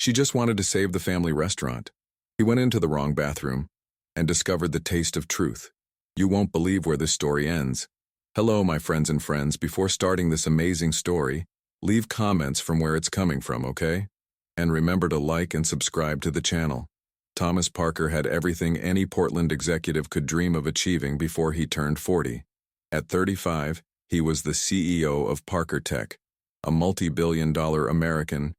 She just wanted to save the family restaurant. He went into the wrong bathroom and discovered the taste of truth. You won't believe where this story ends. Hello, my friends and friends. Before starting this amazing story, leave comments from where it's coming from, okay? And remember to like and subscribe to the channel. Thomas Parker had everything any Portland executive could dream of achieving before he turned 40. At 35, he was the CEO of Parker Tech, a multi-billion-dollar American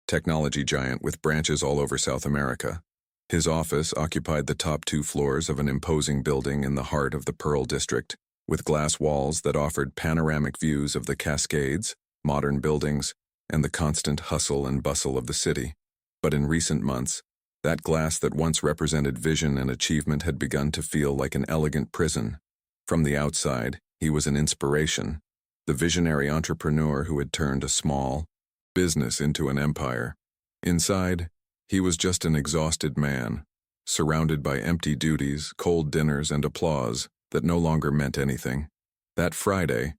technology giant with branches all over South America. His office occupied the top 2 floors of an imposing building in the heart of the Pearl District, with glass walls that offered panoramic views of the Cascades, modern buildings, and the constant hustle and bustle of the city. But in recent months, that glass that once represented vision and achievement had begun to feel like an elegant prison. From the outside, he was an inspiration, the visionary entrepreneur who had turned a small business into an empire. Inside, he was just an exhausted man, surrounded by empty duties, cold dinners, and applause that no longer meant anything. That Friday,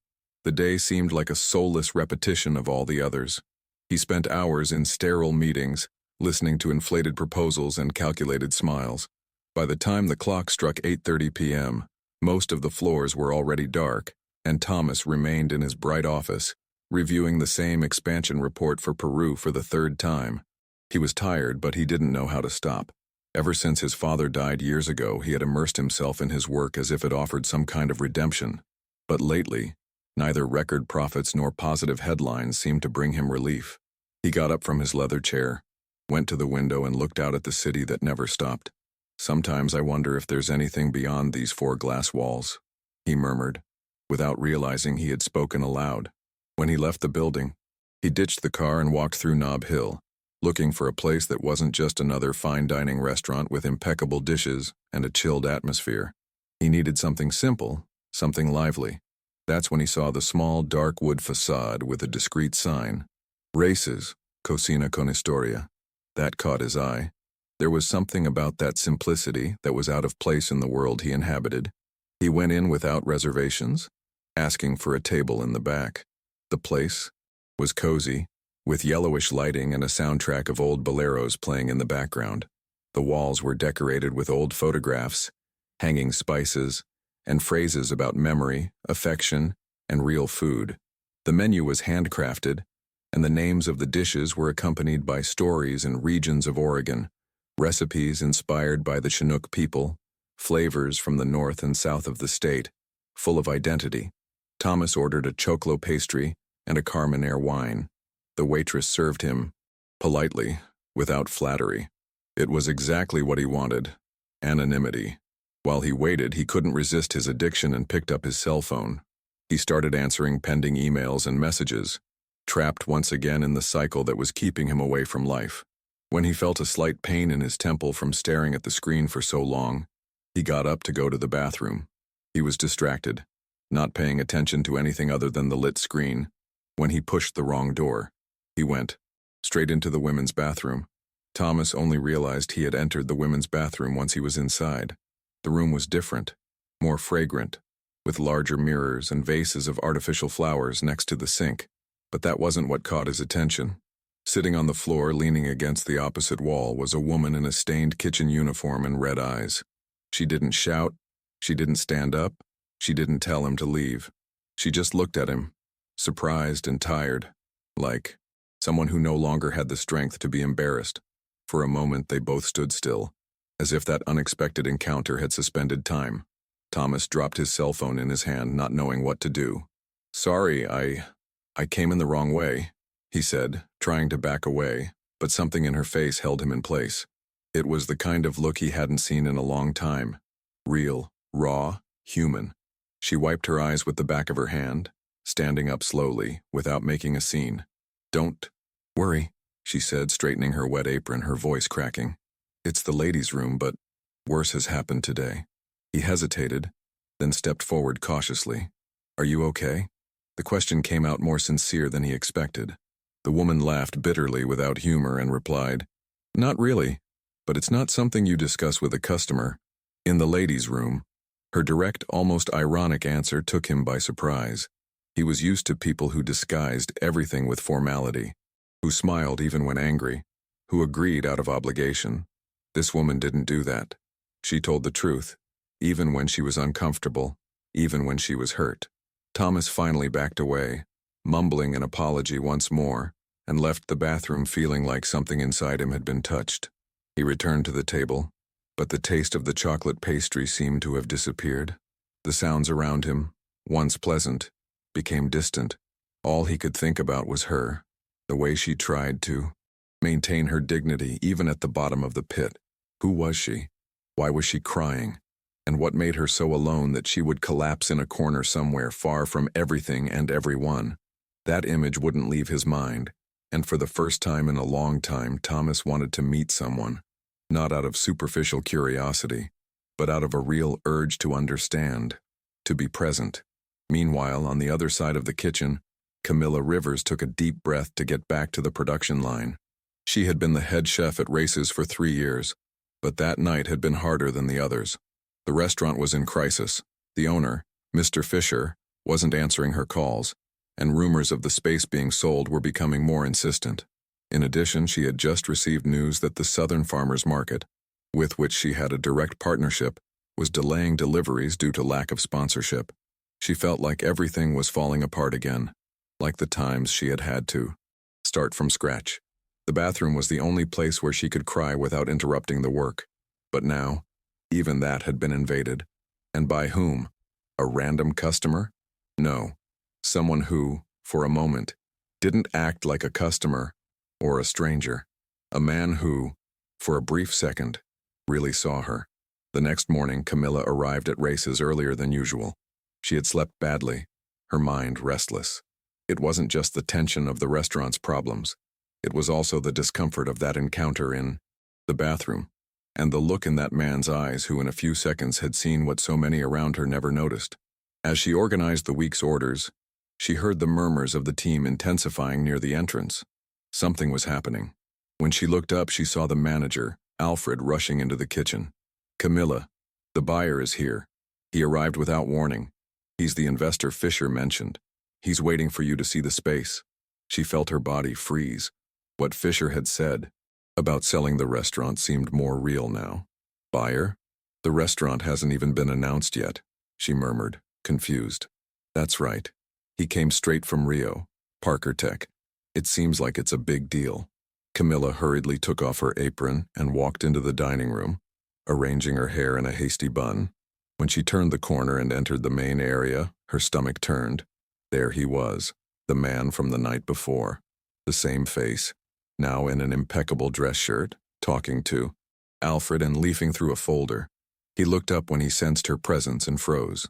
the day seemed like a soulless repetition of all the others. He spent hours in sterile meetings, listening to inflated proposals and calculated smiles. By the time the clock struck 8:30 p.m., most of the floors were already dark, and Thomas remained in his bright office, reviewing the same expansion report for Peru for the 3rd time. He was tired, but he didn't know how to stop. Ever since his father died years ago, he had immersed himself in his work as if it offered some kind of redemption. But lately, neither record profits nor positive headlines seemed to bring him relief. He got up from his leather chair, went to the window and looked out at the city that never stopped. Sometimes I wonder if there's anything beyond these 4 glass walls, he murmured, without realizing he had spoken aloud. When he left the building, he ditched the car and walked through Nob Hill, looking for a place that wasn't just another fine dining restaurant with impeccable dishes and a chilled atmosphere. He needed something simple, something lively. That's when he saw the small, dark wood facade with a discreet sign, Races, Cocina con Historia. That caught his eye. There was something about that simplicity that was out of place in the world he inhabited. He went in without reservations, asking for a table in the back. The place was cozy, with yellowish lighting and a soundtrack of old boleros playing in the background. The walls were decorated with old photographs, hanging spices, and phrases about memory, affection, and real food. The menu was handcrafted, and the names of the dishes were accompanied by stories and regions of Oregon, recipes inspired by the Chinook people, flavors from the north and south of the state, full of identity. Thomas ordered a choclo pastry and a Carmenere wine. The waitress served him, politely, without flattery. It was exactly what he wanted, anonymity. While he waited, he couldn't resist his addiction and picked up his cell phone. He started answering pending emails and messages, trapped once again in the cycle that was keeping him away from life. When he felt a slight pain in his temple from staring at the screen for so long, he got up to go to the bathroom. He was distracted, not paying attention to anything other than the lit screen, when he pushed the wrong door. He went straight into the women's bathroom. Thomas only realized he had entered the women's bathroom once he was inside. The room was different, more fragrant, with larger mirrors and vases of artificial flowers next to the sink. But that wasn't what caught his attention. Sitting on the floor, leaning against the opposite wall, was a woman in a stained kitchen uniform and red eyes. She didn't shout, she didn't stand up, she didn't tell him to leave. She just looked at him, surprised and tired, like someone who no longer had the strength to be embarrassed. For a moment they both stood still, as if that unexpected encounter had suspended time. Thomas dropped his cell phone in his hand, not knowing what to do. "Sorry, I came in the wrong way," he said, trying to back away, but something in her face held him in place. It was the kind of look he hadn't seen in a long time. Real, raw, human. She wiped her eyes with the back of her hand, standing up slowly, without making a scene. "Don't worry," she said, straightening her wet apron, her voice cracking. "It's the ladies' room, but worse has happened today." He hesitated, then stepped forward cautiously. "Are you okay?" The question came out more sincere than he expected. The woman laughed bitterly without humor and replied, "Not really, but it's not something you discuss with a customer. In the ladies' room." Her direct, almost ironic answer took him by surprise. He was used to people who disguised everything with formality, who smiled even when angry, who agreed out of obligation. This woman didn't do that. She told the truth, even when she was uncomfortable, even when she was hurt. Thomas finally backed away, mumbling an apology once more, and left the bathroom feeling like something inside him had been touched. He returned to the table, but the taste of the chocolate pastry seemed to have disappeared. The sounds around him, once pleasant, became distant. All he could think about was her, the way she tried to maintain her dignity even at the bottom of the pit. Who was she? Why was she crying? And what made her so alone that she would collapse in a corner somewhere far from everything and everyone? That image wouldn't leave his mind, and for the first time in a long time, Thomas wanted to meet someone, not out of superficial curiosity, but out of a real urge to understand, to be present. Meanwhile, on the other side of the kitchen, Camilla Rivers took a deep breath to get back to the production line. She had been the head chef at Races for 3 years, but that night had been harder than the others. The restaurant was in crisis. The owner, Mr. Fisher, wasn't answering her calls, and rumors of the space being sold were becoming more insistent. In addition, she had just received news that the Southern Farmers Market, with which she had a direct partnership, was delaying deliveries due to lack of sponsorship. She felt like everything was falling apart again, like the times she had had to start from scratch. The bathroom was the only place where she could cry without interrupting the work. But now, even that had been invaded. And by whom? A random customer? No. Someone who, for a moment, didn't act like a customer or a stranger. A man who, for a brief second, really saw her. The next morning, Camilla arrived at Races earlier than usual. She had slept badly, her mind restless. It wasn't just the tension of the restaurant's problems. It was also the discomfort of that encounter in the bathroom, and the look in that man's eyes who in a few seconds had seen what so many around her never noticed. As she organized the week's orders, she heard the murmurs of the team intensifying near the entrance. Something was happening. When she looked up, she saw the manager, Alfred, rushing into the kitchen. "Camilla, the buyer is here. He arrived without warning. He's the investor Fisher mentioned. He's waiting for you to see the space." She felt her body freeze. What Fisher had said about selling the restaurant seemed more real now. "Buyer? The restaurant hasn't even been announced yet," she murmured, confused. "That's right. He came straight from Rio, Parker Tech. It seems like it's a big deal." Camilla hurriedly took off her apron and walked into the dining room, arranging her hair in a hasty bun. When she turned the corner and entered the main area, her stomach turned. There he was, the man from the night before. The same face, now in an impeccable dress shirt, talking to Alfred and leafing through a folder. He looked up when he sensed her presence and froze.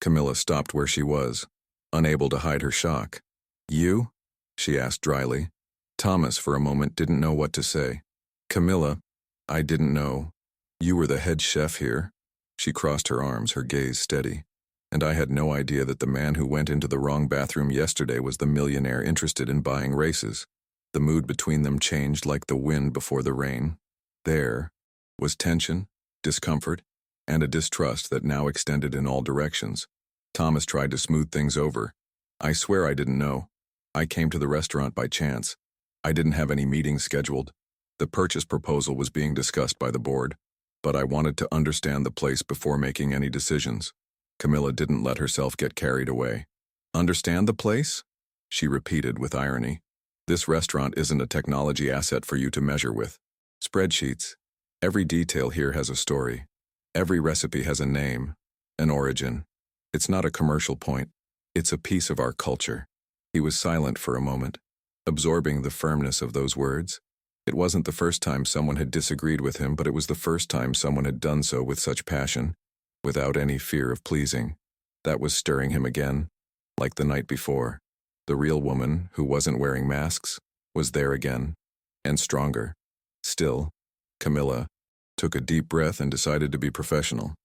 Camilla stopped where she was, unable to hide her shock. "You?" she asked dryly. Thomas, for a moment, didn't know what to say. "Camilla, I didn't know. You were the head chef here." She crossed her arms, her gaze steady. "And I had no idea that the man who went into the wrong bathroom yesterday was the millionaire interested in buying Races." The mood between them changed like the wind before the rain. There was tension, discomfort, and a distrust that now extended in all directions. Thomas tried to smooth things over. "I swear I didn't know. I came to the restaurant by chance. I didn't have any meetings scheduled. The purchase proposal was being discussed by the board, but I wanted to understand the place before making any decisions." Camilla didn't let herself get carried away. "Understand the place?" she repeated with irony. "This restaurant isn't a technology asset for you to measure with. Spreadsheets. Every detail here has a story. Every recipe has a name, an origin. It's not a commercial point. It's a piece of our culture." He was silent for a moment, absorbing the firmness of those words. It wasn't the first time someone had disagreed with him, but it was the first time someone had done so with such passion, without any fear of pleasing. That was stirring him again, like the night before. The real woman, who wasn't wearing masks, was there again, and stronger. Still, Camilla took a deep breath and decided to be professional.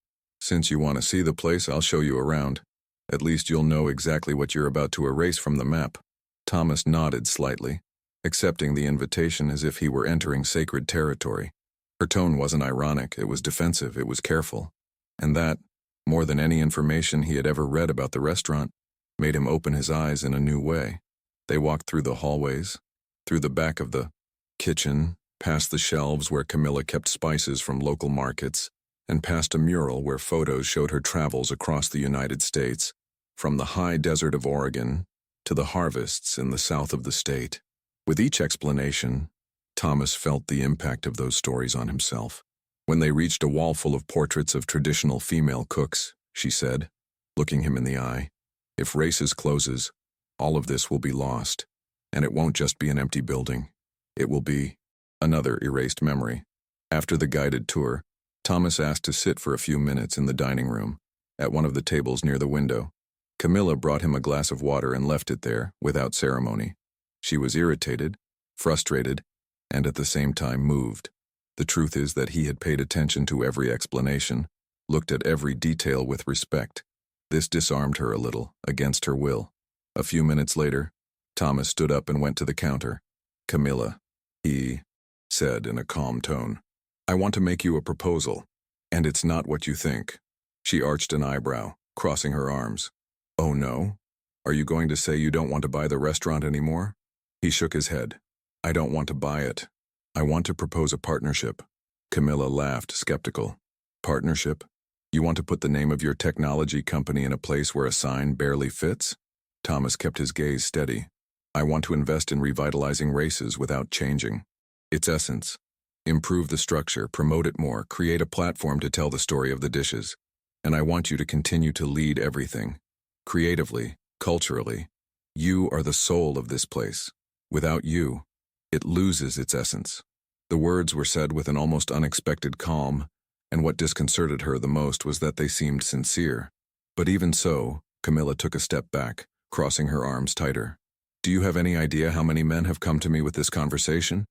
"Since you want to see the place, I'll show you around. At least you'll know exactly what you're about to erase from the map." Thomas nodded slightly, accepting the invitation as if he were entering sacred territory. Her tone wasn't ironic, it was defensive, it was careful. And that, more than any information he had ever read about the restaurant, made him open his eyes in a new way. They walked through the hallways, through the back of the kitchen, past the shelves where Camilla kept spices from local markets, and past a mural where photos showed her travels across the United States, from the high desert of Oregon to the harvests in the south of the state. With each explanation, Thomas felt the impact of those stories on himself. When they reached a wall full of portraits of traditional female cooks, she said, looking him in the eye, "If Races closes, all of this will be lost, and it won't just be an empty building. It will be another erased memory." After the guided tour, Thomas asked to sit for a few minutes in the dining room, at one of the tables near the window. Camilla brought him a glass of water and left it there, without ceremony. She was irritated, frustrated, and at the same time moved. The truth is that he had paid attention to every explanation, looked at every detail with respect. This disarmed her a little, against her will. A few minutes later, Thomas stood up and went to the counter. "Camilla," he said in a calm tone, "I want to make you a proposal, and it's not what you think." She arched an eyebrow, crossing her arms. "Oh no? Are you going to say you don't want to buy the restaurant anymore?" He shook his head. "I don't want to buy it. I want to propose a partnership." Camilla laughed, skeptical. "Partnership? You want to put the name of your technology company in a place where a sign barely fits?" Thomas kept his gaze steady. "I want to invest in revitalizing Races without changing its essence. Improve the structure, promote it more, create a platform to tell the story of the dishes. And I want you to continue to lead everything. Creatively, culturally. You are the soul of this place. Without you, it loses its essence." The words were said with an almost unexpected calm, and what disconcerted her the most was that they seemed sincere. But even so, Camilla took a step back, crossing her arms tighter. "Do you have any idea how many men have come to me with this conversation?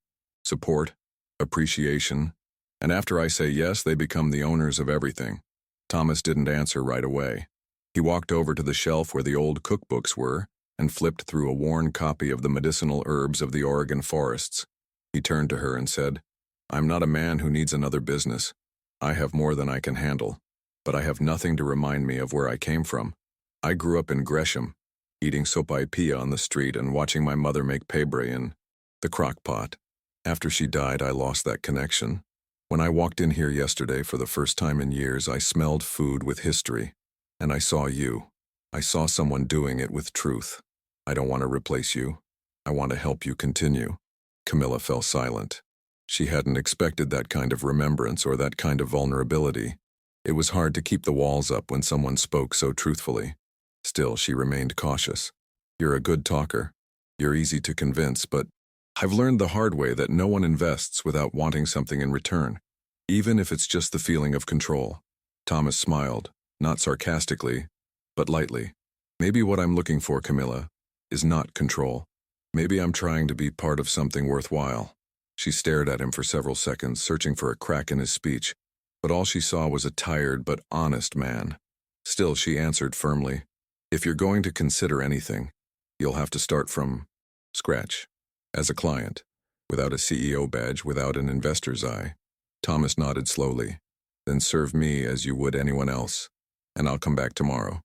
Support, appreciation, and after I say yes, they become the owners of everything." Thomas didn't answer right away. He walked over to the shelf where the old cookbooks were and flipped through a worn copy of the medicinal herbs of the Oregon forests. He turned to her and said, "I'm not a man who needs another business. I have more than I can handle, but I have nothing to remind me of where I came from. I grew up in Gresham, eating sopaipilla on the street and watching my mother make pebre in the crock pot. After she died, I lost that connection. When I walked in here yesterday for the first time in years, I smelled food with history, and I saw you. I saw someone doing it with truth. I don't want to replace you. I want to help you continue." Camilla fell silent. She hadn't expected that kind of remembrance or that kind of vulnerability. It was hard to keep the walls up when someone spoke so truthfully. Still, she remained cautious. "You're a good talker. You're easy to convince, but I've learned the hard way that no one invests without wanting something in return, even if it's just the feeling of control." Thomas smiled, not sarcastically, but lightly. "Maybe what I'm looking for, Camilla, is not control. Maybe I'm trying to be part of something worthwhile." She stared at him for several seconds, searching for a crack in his speech, but all she saw was a tired but honest man. Still, she answered firmly, "If you're going to consider anything, you'll have to start from scratch. As a client, without a CEO badge, without an investor's eye." Thomas nodded slowly. "Then serve me as you would anyone else, and I'll come back tomorrow.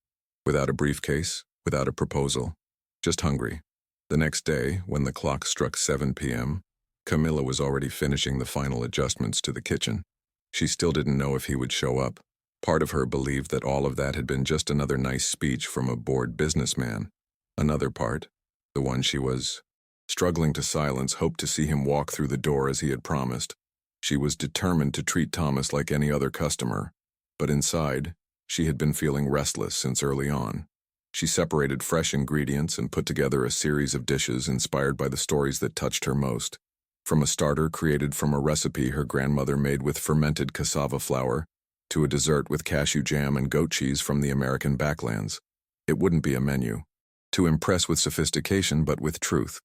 Without a briefcase, without a proposal, just hungry." The next day, when the clock struck 7 p.m., Camilla was already finishing the final adjustments to the kitchen. She still didn't know if he would show up. Part of her believed that all of that had been just another nice speech from a bored businessman. Another part, the one she was struggling to silence, hoped to see him walk through the door as he had promised. She was determined to treat Thomas like any other customer, but inside, she had been feeling restless since early on. She separated fresh ingredients and put together a series of dishes inspired by the stories that touched her most. From a starter created from a recipe her grandmother made with fermented cassava flour, to a dessert with cashew jam and goat cheese from the American backlands. It wouldn't be a menu. To impress with sophistication but with truth.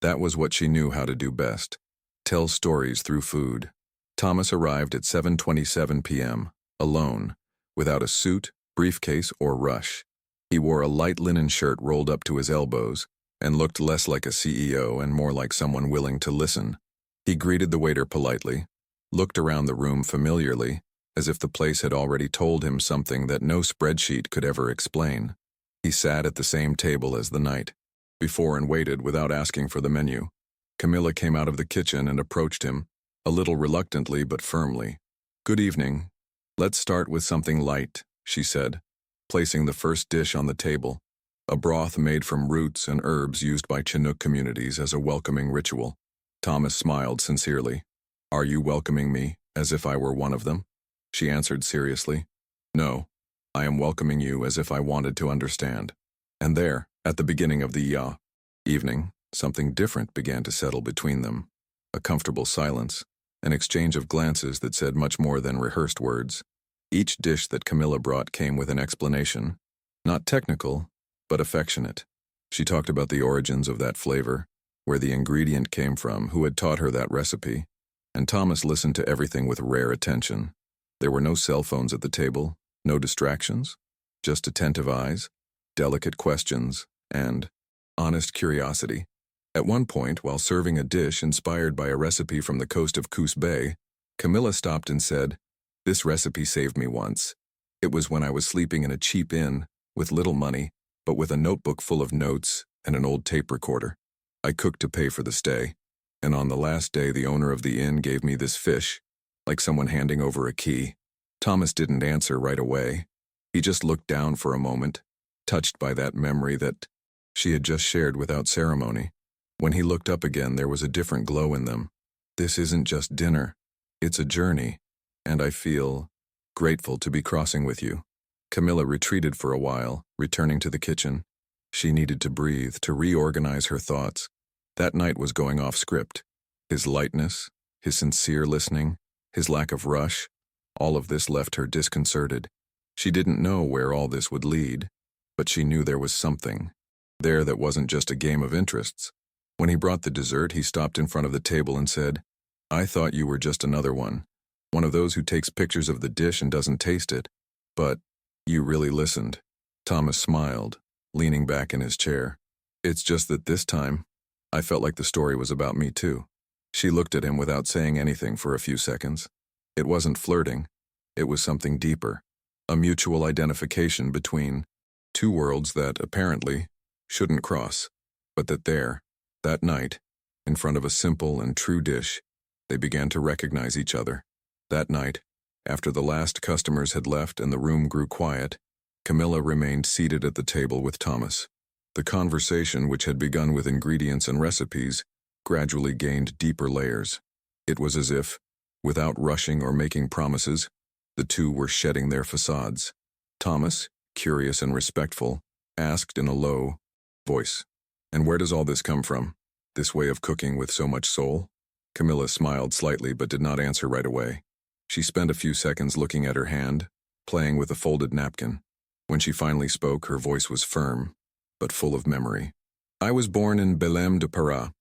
That was what she knew how to do best. Tell stories through food. Thomas arrived at 7:27 p.m., alone, without a suit, briefcase, or rush. He wore a light linen shirt rolled up to his elbows and looked less like a CEO and more like someone willing to listen. He greeted the waiter politely, looked around the room familiarly, as if the place had already told him something that no spreadsheet could ever explain. He sat at the same table as the night before and waited without asking for the menu. Camilla came out of the kitchen and approached him, a little reluctantly but firmly. "Good evening. Let's start with something light," she said, placing the first dish on the table, a broth made from roots and herbs used by Chinook communities as a welcoming ritual. Thomas smiled sincerely. "Are you welcoming me, as if I were one of them?" She answered seriously. "No, I am welcoming you as if I wanted to understand." And there, at the beginning of the evening, something different began to settle between them. A comfortable silence, an exchange of glances that said much more than rehearsed words. Each dish that Camilla brought came with an explanation, not technical, but affectionate. She talked about the origins of that flavor, where the ingredient came from, who had taught her that recipe, and Thomas listened to everything with rare attention. There were no cell phones at the table, no distractions, just attentive eyes, delicate questions, and honest curiosity. At one point, while serving a dish inspired by a recipe from the coast of Coos Bay, Camilla stopped and said, "This recipe saved me once. It was when I was sleeping in a cheap inn, with little money, but with a notebook full of notes and an old tape recorder. I cooked to pay for the stay, and on the last day the owner of the inn gave me this fish, like someone handing over a key." Thomas didn't answer right away. He just looked down for a moment, touched by that memory that she had just shared without ceremony. When he looked up again, there was a different glow in them. "This isn't just dinner. It's a journey, and I feel grateful to be crossing with you." Camilla retreated for a while, returning to the kitchen. She needed to breathe, to reorganize her thoughts. That night was going off script. His lightness, his sincere listening, his lack of rush, all of this left her disconcerted. She didn't know where all this would lead, but she knew there was something there that wasn't just a game of interests. When he brought the dessert, he stopped in front of the table and said, "I thought you were just another one of those who takes pictures of the dish and doesn't taste it. But you really listened." Thomas smiled, leaning back in his chair. "It's just that this time, I felt like the story was about me too." She looked at him without saying anything for a few seconds. It wasn't flirting. It was something deeper, a mutual identification between two worlds that, apparently, shouldn't cross, but that night, in front of a simple and true dish, they began to recognize each other. That night, after the last customers had left and the room grew quiet, Camilla remained seated at the table with Thomas. The conversation, which had begun with ingredients and recipes, gradually gained deeper layers. It was as if, without rushing or making promises, the two were shedding their facades. Thomas, curious and respectful, asked in a low voice, "And where does all this come from? This way of cooking with so much soul?" Camilla smiled slightly but did not answer right away. She spent a few seconds looking at her hand, playing with a folded napkin. When she finally spoke, her voice was firm, but full of memory. "I was born in Belém do Pará.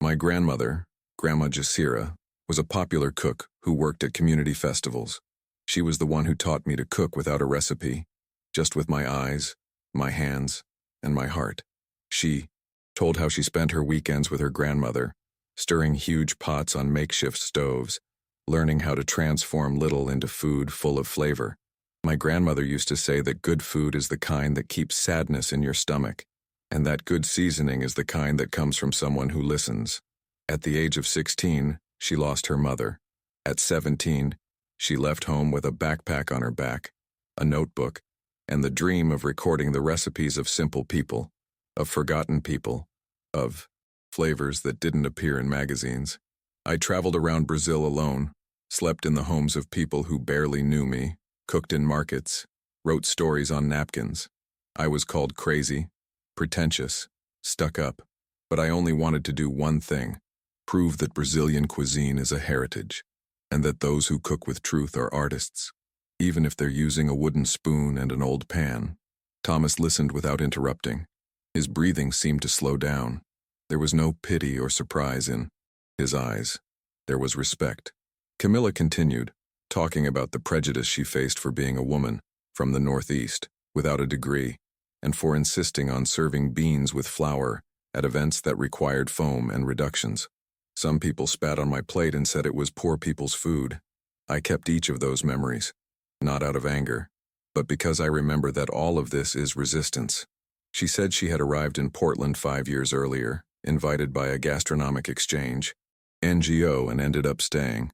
My grandmother, Grandma Jacira, was a popular cook who worked at community festivals. She was the one who taught me to cook without a recipe, just with my eyes, my hands, and my heart. She told how she spent her weekends with her grandmother, stirring huge pots on makeshift stoves, learning how to transform little into food full of flavor. My grandmother used to say that good food is the kind that keeps sadness in your stomach, and that good seasoning is the kind that comes from someone who listens. At the age of 16, she lost her mother. At 17, she left home with a backpack on her back, a notebook, and the dream of recording the recipes of simple people, of forgotten people, of flavors that didn't appear in magazines. I traveled around Brazil alone, slept in the homes of people who barely knew me, cooked in markets, wrote stories on napkins. I was called crazy, pretentious, stuck up, but I only wanted to do one thing: prove that Brazilian cuisine is a heritage, and that those who cook with truth are artists, even if they're using a wooden spoon and an old pan." Thomas listened without interrupting. His breathing seemed to slow down. There was no pity or surprise in his eyes. There was respect. Camilla continued, talking about the prejudice she faced for being a woman from the Northeast, without a degree, and for insisting on serving beans with flour at events that required foam and reductions. Some people spat on my plate and said it was poor people's food. I kept each of those memories, not out of anger, but because I remember that all of this is resistance. She said she had arrived in Portland 5 years earlier, invited by a gastronomic exchange. NGO and ended up staying.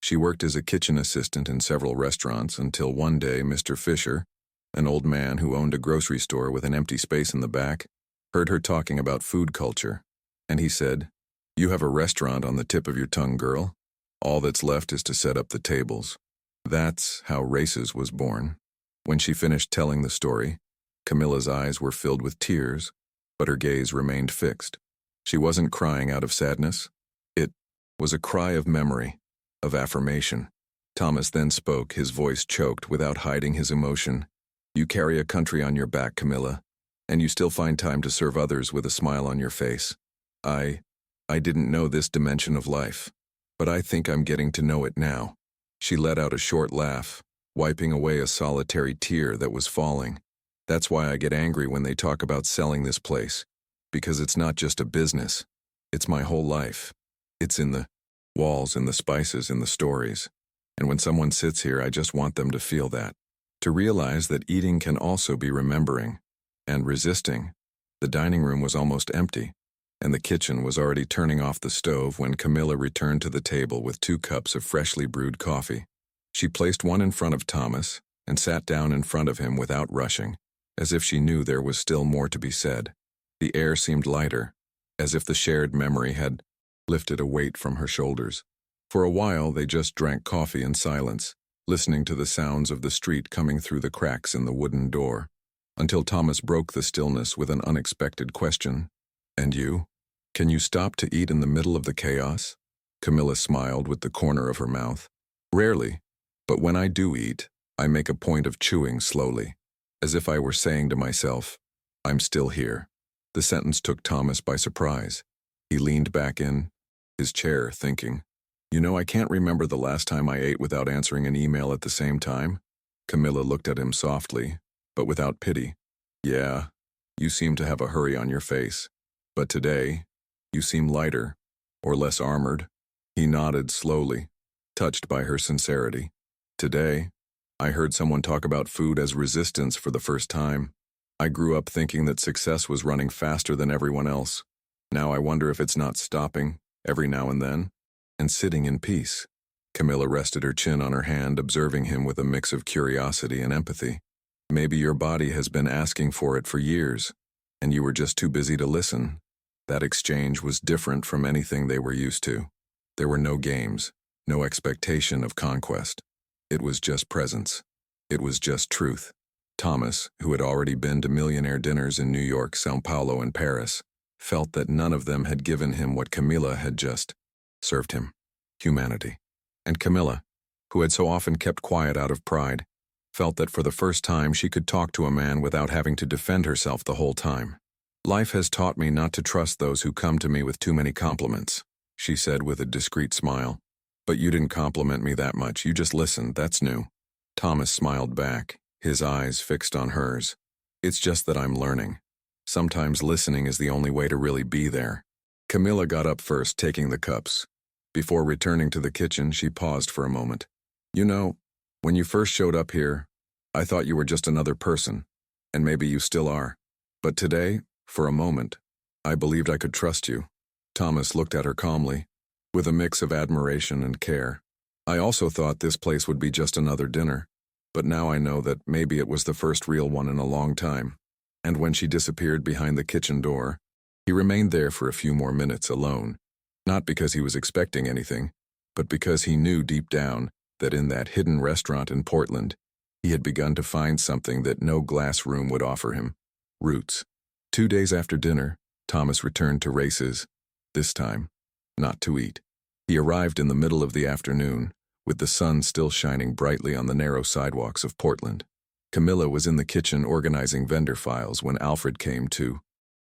She worked as a kitchen assistant in several restaurants until one day Mr. Fisher, an old man who owned a grocery store with an empty space in the back, heard her talking about food culture, and he said, "You have a restaurant on the tip of your tongue, girl. All that's left is to set up the tables." That's how Races was born. When she finished telling the story, Camilla's eyes were filled with tears, but her gaze remained fixed. She wasn't crying out of sadness. It was a cry of memory, of affirmation. Thomas then spoke, his voice choked without hiding his emotion. "You carry a country on your back, Camilla, and you still find time to serve others with a smile on your face. I didn't know this dimension of life, but I think I'm getting to know it now." She let out a short laugh, wiping away a solitary tear that was falling. "That's why I get angry when they talk about selling this place, because it's not just a business. It's my whole life. It's in the walls, in the spices, in the stories. And when someone sits here, I just want them to feel that. To realize that eating can also be remembering and resisting." The dining room was almost empty, and the kitchen was already turning off the stove when Camilla returned to the table with 2 cups of freshly brewed coffee. She placed one in front of Thomas and sat down in front of him without rushing, as if she knew there was still more to be said. The air seemed lighter, as if the shared memory had lifted a weight from her shoulders. For a while, they just drank coffee in silence, listening to the sounds of the street coming through the cracks in the wooden door, until Thomas broke the stillness with an unexpected question. "And you? Can you stop to eat in the middle of the chaos?" Camilla smiled with the corner of her mouth. "Rarely, but when I do eat, I make a point of chewing slowly, as if I were saying to myself, 'I'm still here.'" The sentence took Thomas by surprise. He leaned back in his chair, thinking, "You know, I can't remember the last time I ate without answering an email at the same time." Camilla looked at him softly, but without pity. "Yeah, you seem to have a hurry on your face. But today, you seem lighter, or less armored." He nodded slowly, touched by her sincerity. "Today, I heard someone talk about food as resistance for the first time. I grew up thinking that success was running faster than everyone else. Now I wonder if it's not stopping, every now and then, and sitting in peace." Camilla rested her chin on her hand, observing him with a mix of curiosity and empathy. "Maybe your body has been asking for it for years, and you were just too busy to listen." That exchange was different from anything they were used to. There were no games, no expectation of conquest. It was just presence. It was just truth. Thomas, who had already been to millionaire dinners in New York, São Paulo, and Paris, felt that none of them had given him what Camilla had just served him: humanity. And Camilla, who had so often kept quiet out of pride, felt that for the first time she could talk to a man without having to defend herself the whole time. "Life has taught me not to trust those who come to me with too many compliments," she said with a discreet smile. "But you didn't compliment me that much, you just listened, that's new." Thomas smiled back, his eyes fixed on hers. "It's just that I'm learning. Sometimes listening is the only way to really be there." Camilla got up first, taking the cups. Before returning to the kitchen, she paused for a moment. "You know, when you first showed up here, I thought you were just another person, and maybe you still are. But today, for a moment, I believed I could trust you." Thomas looked at her calmly, with a mix of admiration and care. "I also thought this place would be just another dinner, but now I know that maybe it was the first real one in a long time." And when she disappeared behind the kitchen door, he remained there for a few more minutes alone, not because he was expecting anything, but because he knew deep down that in that hidden restaurant in Portland, he had begun to find something that no glass room would offer him: roots. 2 days after dinner, Thomas returned to Races, this time, not to eat. He arrived in the middle of the afternoon, with the sun still shining brightly on the narrow sidewalks of Portland. Camilla was in the kitchen organizing vendor files when Alfred came to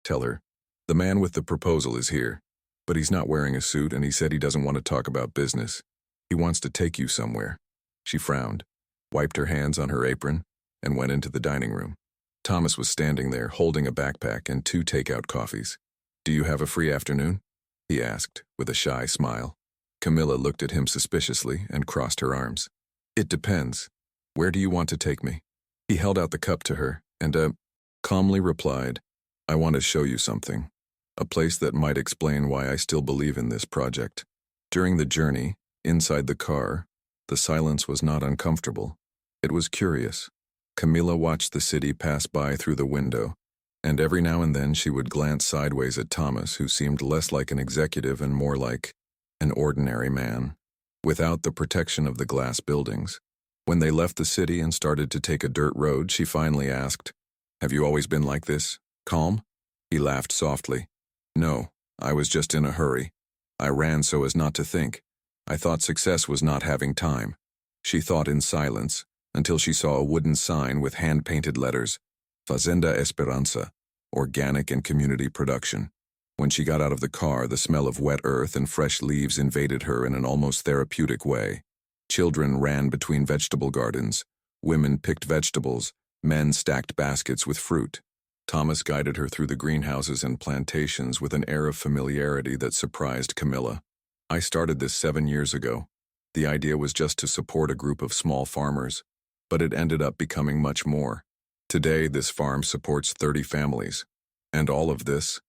tell her, "The man with the proposal is here, but he's not wearing a suit and he said he doesn't want to talk about business. He wants to take you somewhere." She frowned, wiped her hands on her apron, and went into the dining room. Thomas was standing there, holding a backpack and 2 takeout coffees. "Do you have a free afternoon?" he asked, with a shy smile. Camilla looked at him suspiciously and crossed her arms. "It depends. Where do you want to take me?" He held out the cup to her and calmly replied, "I want to show you something. A place that might explain why I still believe in this project." During the journey, inside the car, the silence was not uncomfortable. It was curious. Camila watched the city pass by through the window, and every now and then she would glance sideways at Thomas, who seemed less like an executive and more like an ordinary man, without the protection of the glass buildings. When they left the city and started to take a dirt road, she finally asked, "Have you always been like this? Calm?" He laughed softly. "No, I was just in a hurry. I ran so as not to think. I thought success was not having time." She thought in silence until she saw a wooden sign with hand-painted letters, Fazenda Esperanza, Organic and Community Production. When she got out of the car, the smell of wet earth and fresh leaves invaded her in an almost therapeutic way. Children ran between vegetable gardens. Women picked vegetables. Men stacked baskets with fruit. Thomas guided her through the greenhouses and plantations with an air of familiarity that surprised Camilla. "I started this 7 years ago. The idea was just to support a group of small farmers, but it ended up becoming much more. Today, this farm supports 30 families, and all of this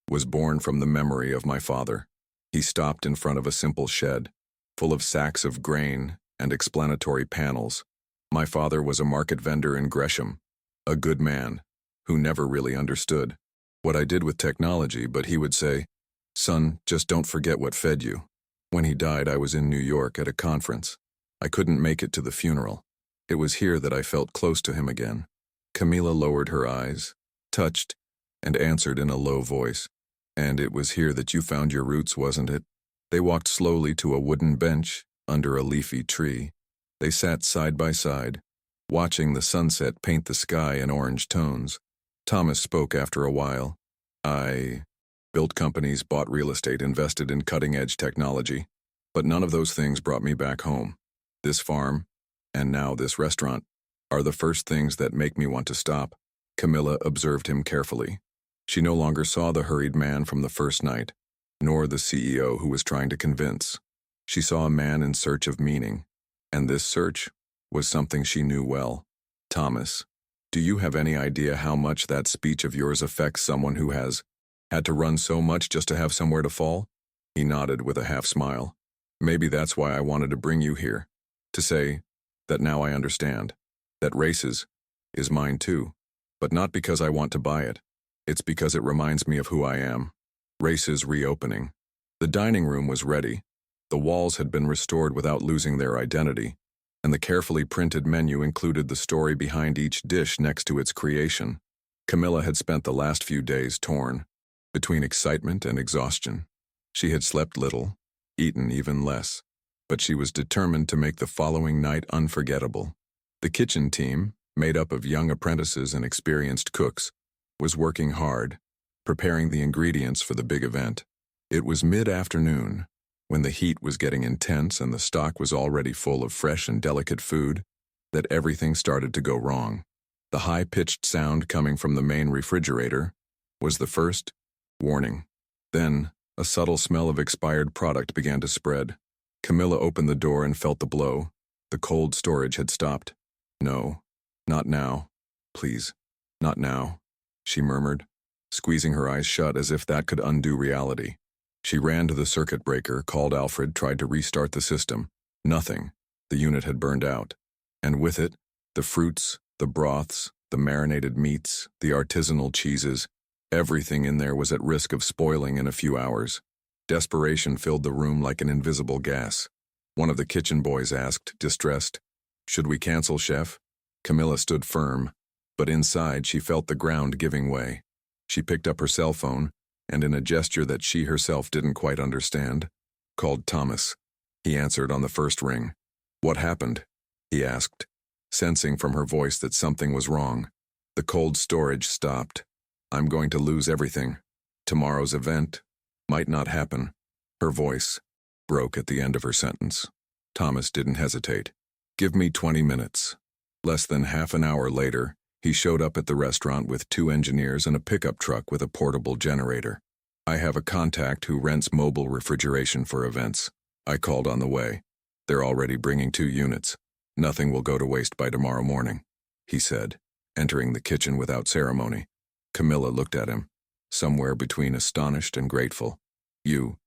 was born from the memory of my father." He stopped in front of a simple shed, full of sacks of grain and explanatory panels. "My father was a market vendor in Gresham, a good man, who never really understood what I did with technology, but he would say, 'Son, just don't forget what fed you.' When he died, I was in New York at a conference. I couldn't make it to the funeral. It was here that I felt close to him again." Camila lowered her eyes, touched, and answered in a low voice, "And it was here that you found your roots, wasn't it?" They walked slowly to a wooden bench under a leafy tree. They sat side by side, watching the sunset paint the sky in orange tones. Thomas spoke after a while. "I built companies, bought real estate, invested in cutting-edge technology, but none of those things brought me back home. This farm, and now this restaurant, are the first things that make me want to stop." Camilla observed him carefully. She no longer saw the hurried man from the first night, nor the CEO who was trying to convince. She saw a man in search of meaning, and this search was something she knew well. "Thomas, do you have any idea how much that speech of yours affects someone who has had to run so much just to have somewhere to fall?" He nodded with a half-smile. "Maybe that's why I wanted to bring you here, to say that now I understand, that races is mine too, but not because I want to buy it. It's because it reminds me of who I am." Races reopening. The dining room was ready. The walls had been restored without losing their identity, and the carefully printed menu included the story behind each dish next to its creation. Camilla had spent the last few days torn between excitement and exhaustion. She had slept little, eaten even less, but she was determined to make the following night unforgettable. The kitchen team, made up of young apprentices and experienced cooks, was working hard, preparing the ingredients for the big event. It was mid-afternoon, when the heat was getting intense and the stock was already full of fresh and delicate food, that everything started to go wrong. The high-pitched sound coming from the main refrigerator was the first warning. Then, a subtle smell of expired product began to spread. Camilla opened the door and felt the blow. The cold storage had stopped. "No, not now. Please, not now," she murmured, squeezing her eyes shut as if that could undo reality. She ran to the circuit breaker, called Alfred, tried to restart the system. Nothing. The unit had burned out. And with it, the fruits, the broths, the marinated meats, the artisanal cheeses, everything in there was at risk of spoiling in a few hours. Desperation filled the room like an invisible gas. One of the kitchen boys asked, distressed, "Should we cancel, chef?" Camilla stood firm, but inside she felt the ground giving way. She picked up her cell phone, and in a gesture that she herself didn't quite understand, called Thomas. He answered on the first ring. "What happened?" he asked, sensing from her voice that something was wrong. "The cold storage stopped. I'm going to lose everything. Tomorrow's event might not happen." Her voice broke at the end of her sentence. Thomas didn't hesitate. "Give me 20 minutes. Less than half an hour later, he showed up at the restaurant with 2 engineers and a pickup truck with a portable generator. "I have a contact who rents mobile refrigeration for events. I called on the way. They're already bringing 2 units. Nothing will go to waste by tomorrow morning," he said, entering the kitchen without ceremony. Camilla looked at him, somewhere between astonished and grateful. You,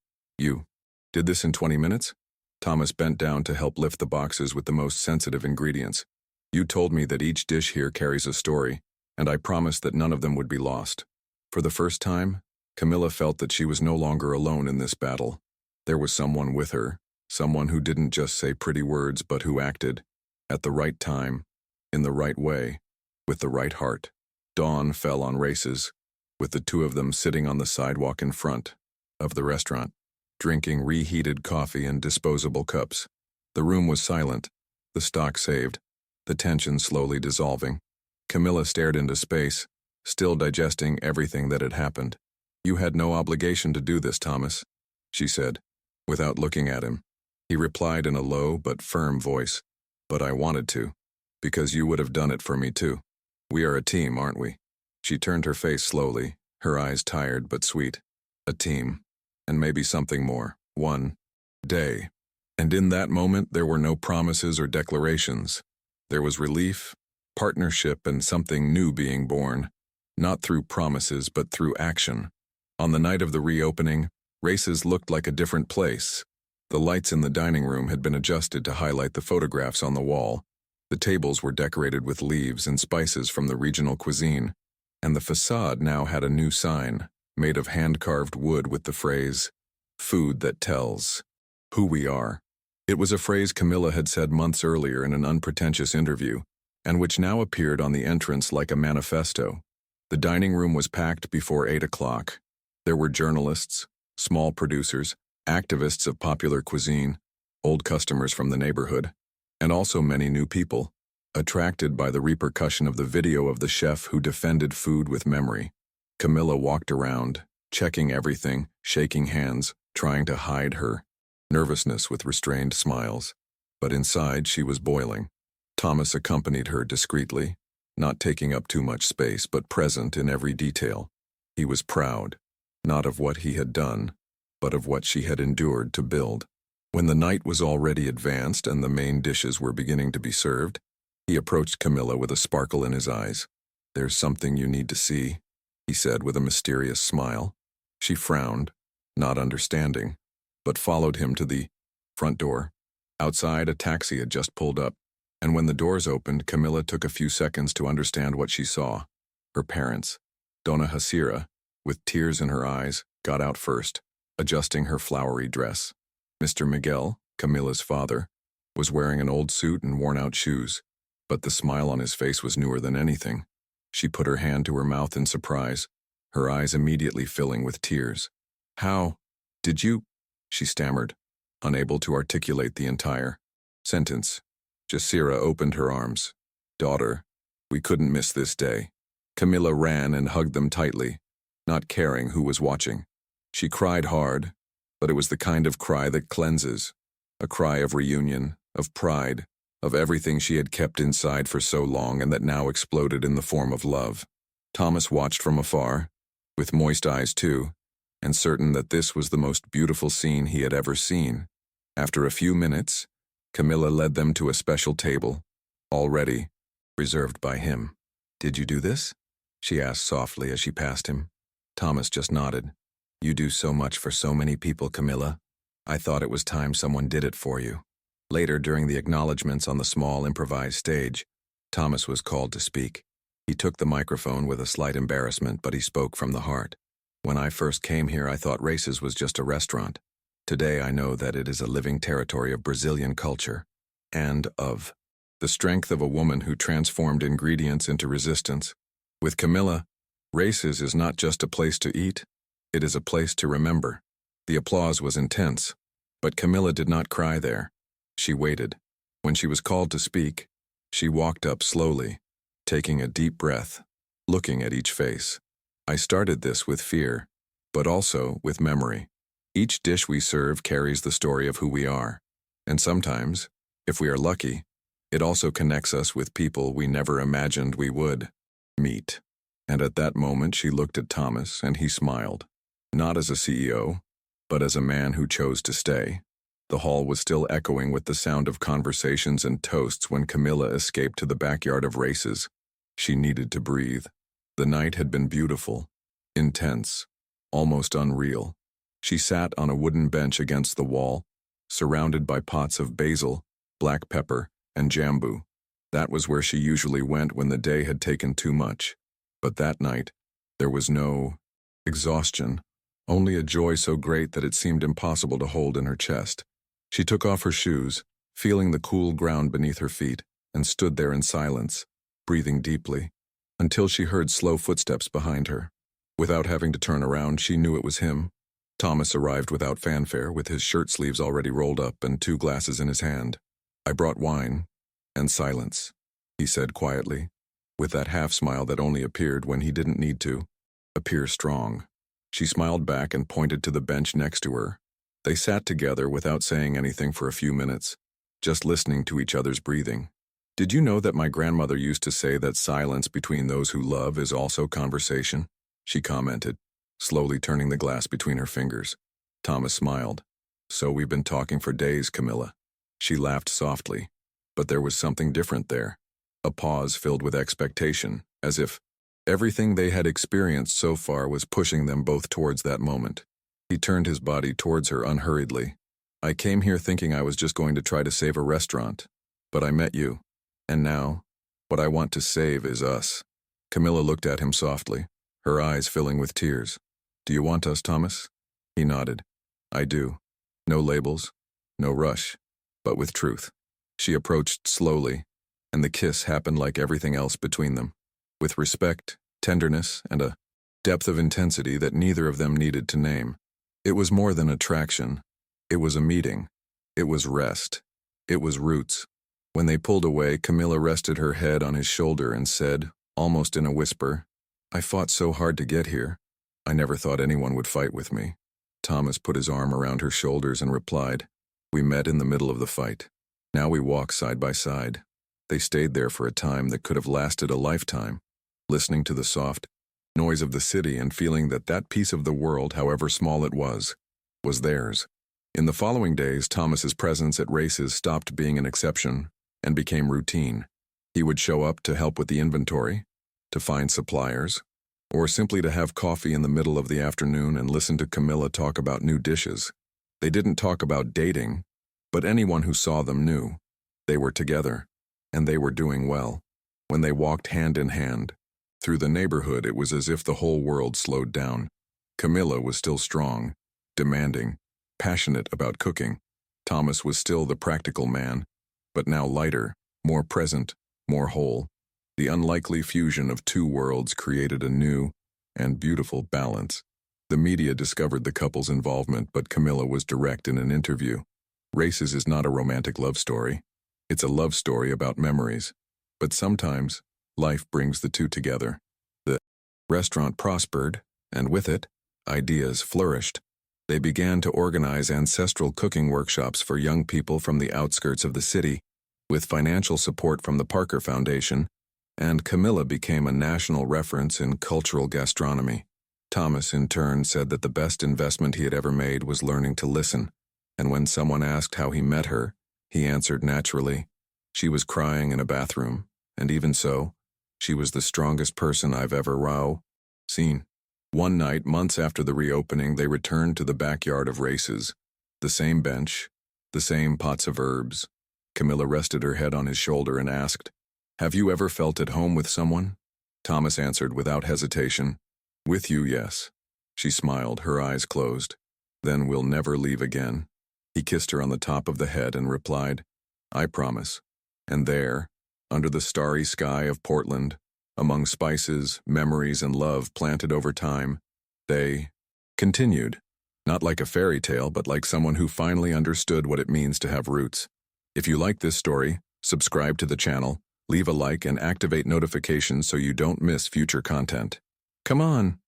Did this in 20 minutes? Thomas bent down to help lift the boxes with the most sensitive ingredients. You told me that each dish here carries a story, and I promised that none of them would be lost. For the first time, Camilla felt that she was no longer alone in this battle. There was someone with her, someone who didn't just say pretty words but who acted, at the right time, in the right way, with the right heart. Dawn fell on Races, with the two of them sitting on the sidewalk in front of the restaurant, drinking reheated coffee in disposable cups. The room was silent, the stock saved, the tension slowly dissolving. Camilla stared into space, still digesting everything that had happened. You had no obligation to do this, Thomas, she said, without looking at him. He replied in a low but firm voice, but I wanted to, because you would have done it for me too. We are a team, aren't we? She turned her face slowly, her eyes tired but sweet. A team, and maybe something more. One day. And in that moment there were no promises or declarations. There was relief, partnership, and something new being born, not through promises but through action. On the night of the reopening, Races looked like a different place. The lights in the dining room had been adjusted to highlight the photographs on the wall. The tables were decorated with leaves and spices from the regional cuisine, and the facade now had a new sign, made of hand-carved wood with the phrase, "Food that tells who we are." It was a phrase Camilla had said months earlier in an unpretentious interview, and which now appeared on the entrance like a manifesto. The dining room was packed before 8 o'clock. There were journalists, small producers, activists of popular cuisine, old customers from the neighborhood, and also many new people, attracted by the repercussion of the video of the chef who defended food with memory. Camilla walked around, checking everything, shaking hands, trying to hide her nervousness with restrained smiles. But inside she was boiling. Thomas accompanied her discreetly, not taking up too much space but present in every detail. He was proud, not of what he had done, but of what she had endured to build. When the night was already advanced and the main dishes were beginning to be served, he approached Camilla with a sparkle in his eyes. "There's something you need to see," he said with a mysterious smile. She frowned, not understanding, but followed him to the front door. Outside, a taxi had just pulled up, and when the doors opened, Camilla took a few seconds to understand what she saw. Her parents, Dona Hasira, with tears in her eyes, got out first, adjusting her flowery dress. Mr. Miguel, Camilla's father, was wearing an old suit and worn-out shoes, but the smile on his face was newer than anything. She put her hand to her mouth in surprise, her eyes immediately filling with tears. "How did you?" she stammered, unable to articulate the entire sentence. Jasira opened her arms. "Daughter, we couldn't miss this day." Camilla ran and hugged them tightly, not caring who was watching. She cried hard, but it was the kind of cry that cleanses, a cry of reunion, of pride, of everything she had kept inside for so long and that now exploded in the form of love. Thomas watched from afar, with moist eyes too, and certain that this was the most beautiful scene he had ever seen. After a few minutes, Camilla led them to a special table, already reserved by him. "Did you do this?" she asked softly as she passed him. Thomas just nodded. "You do so much for so many people, Camilla. I thought it was time someone did it for you." Later, during the acknowledgments on the small improvised stage, Thomas was called to speak. He took the microphone with a slight embarrassment, but he spoke from the heart. "When I first came here, I thought Races was just a restaurant. Today I know that it is a living territory of Brazilian culture, and of the strength of a woman who transformed ingredients into resistance. With Camilla, Races is not just a place to eat, it is a place to remember." The applause was intense, but Camilla did not cry there. She waited. When she was called to speak, she walked up slowly, taking a deep breath, looking at each face. "I started this with fear, but also with memory. Each dish we serve carries the story of who we are, and sometimes, if we are lucky, it also connects us with people we never imagined we would meet." And at that moment she looked at Thomas and he smiled, not as a CEO, but as a man who chose to stay. The hall was still echoing with the sound of conversations and toasts when Camilla escaped to the backyard of Races. She needed to breathe. The night had been beautiful, intense, almost unreal. She sat on a wooden bench against the wall, surrounded by pots of basil, black pepper, and jambu. That was where she usually went when the day had taken too much. But that night, there was no exhaustion, only a joy so great that it seemed impossible to hold in her chest. She took off her shoes, feeling the cool ground beneath her feet, and stood there in silence, breathing deeply, until she heard slow footsteps behind her. Without having to turn around, she knew it was him. Thomas arrived without fanfare, with his shirt sleeves already rolled up and 2 glasses in his hand. "I brought wine and silence," he said quietly, with that half-smile that only appeared when he didn't need to appear strong. She smiled back and pointed to the bench next to her. They sat together without saying anything for a few minutes, just listening to each other's breathing. "Did you know that my grandmother used to say that silence between those who love is also conversation?" she commented, slowly turning the glass between her fingers. Thomas smiled. "So we've been talking for days, Camilla." She laughed softly, but there was something different there. A pause filled with expectation, as if everything they had experienced so far was pushing them both towards that moment. He turned his body towards her unhurriedly. "I came here thinking I was just going to try to save a restaurant, but I met you, and now, what I want to save is us." Camilla looked at him softly, her eyes filling with tears. "Do you want us, Thomas?" He nodded. "I do. No labels, no rush, but with truth." She approached slowly, and the kiss happened like everything else between them, with respect, tenderness, and a depth of intensity that neither of them needed to name. It was more than attraction. It was a meeting. It was rest. It was roots. When they pulled away, Camilla rested her head on his shoulder and said, almost in a whisper, "I fought so hard to get here. I never thought anyone would fight with me." Thomas put his arm around her shoulders and replied, "We met in the middle of the fight. Now we walk side by side." They stayed there for a time that could have lasted a lifetime, listening to the soft noise of the city and feeling that that piece of the world, however small it was theirs. In the following days, Thomas's presence at races stopped being an exception and became routine. He would show up to help with the inventory, to find suppliers, or simply to have coffee in the middle of the afternoon and listen to Camilla talk about new dishes. They didn't talk about dating, but anyone who saw them knew. They were together, and they were doing well. When they walked hand in hand through the neighborhood, it was as if the whole world slowed down. Camilla was still strong, demanding, passionate about cooking. Thomas was still the practical man, but now lighter, more present, more whole. The unlikely fusion of 2 worlds created a new and beautiful balance. The media discovered the couple's involvement, but Camilla was direct in an interview. "Races is not a romantic love story. It's a love story about memories. But sometimes, life brings the 2 together." The restaurant prospered, and with it, ideas flourished. They began to organize ancestral cooking workshops for young people from the outskirts of the city, with financial support from the Parker Foundation, and Camilla became a national reference in cultural gastronomy. Thomas, in turn, said that the best investment he had ever made was learning to listen, and when someone asked how he met her, he answered naturally, "She was crying in a bathroom, and even so, she was the strongest person I've ever seen." One night, months after the reopening, they returned to the backyard of Races. The same bench, the same pots of herbs. Camilla rested her head on his shoulder and asked, "Have you ever felt at home with someone?" Thomas answered without hesitation, "With you, yes." She smiled, her eyes closed. "Then we'll never leave again." He kissed her on the top of the head and replied, "I promise." And there, under the starry sky of Portland, among spices, memories, and love planted over time, they continued, not like a fairy tale, but like someone who finally understood what it means to have roots. If you like this story, subscribe to the channel, leave a like, and activate notifications so you don't miss future content. Come on!